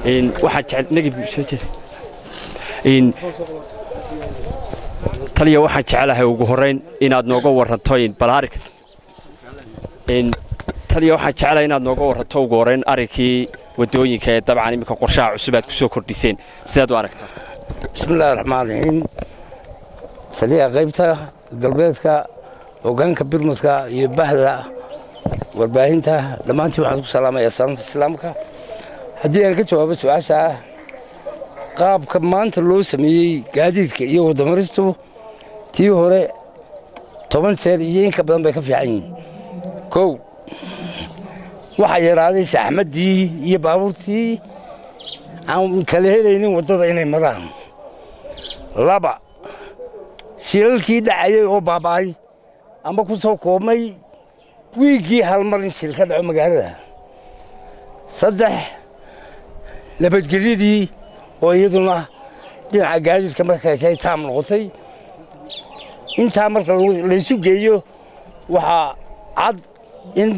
waxaan jecel nagib soo jeed taliya waxaan jecelahay ugu horeyn inaad nooga waranto balaarik taliya waxaan jecelahay inaad nooga waranto ugu horeyn arinkii wadooyinka ee dabcan imika qorshaha cusub aad ku soo kordhiseen sidaad u aragtaa bismillaahir rahmaanir rahiim taliya qaybta galbeedka hoggaanka birmadka iyo bahda warbaahinta dhammaantiin waxaan ku salaamayaa salaanta islaamka haddii aan ka jawaabo su'aasha qaabka maanta loo sameeyey gaadiidka iyo wadamaristu tii hore 10 jeer iyo in ka badan bay ka fiican yihiin kow waxaa yaraaday saxmadii iyo baabuurtii aan kala helaynin waddada inay maraan laba shilalkii dhacayay oo baaba'ay ama ku soo koobmay wiigii hal mar in shil ka dhaco magaalada saddex nabadgelyadii oo iyaduna dhinaca gaadiidka markay tahay taam noqotay intaa marka laysu geeyo waxaa cad in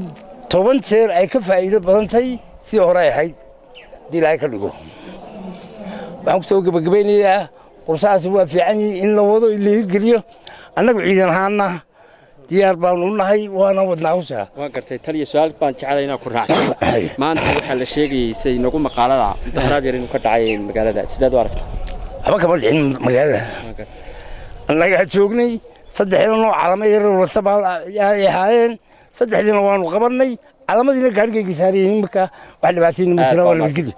10 jeer ay ka faa'iido badantay si hore ay ahayd haddii ilaahay ka dhigo waxaan ku soo gabagabeynayaa qorshahaasi waa fiican yihiin in la wado in la hirgeliyo annagu ciidan ahaanna diyaar baanu u nahay waana wadnaa hawsha waan gartay taliya su'aal baan jecelahay inaan ku raacsan maanta waxaa la sheegayay say nagu maqaalada mudaharaad yar inuu ka dhacay magaalada sidaad u aragtaa waxba kama dhicin magaalada annagaa joognay saddexdina noo calamo yar wartaba ay ahaayeen saddexdiina waanu qabannay calamadiina gaarigayga saarayeen marka wax dhibaatayna ma jira waa nabadgelyo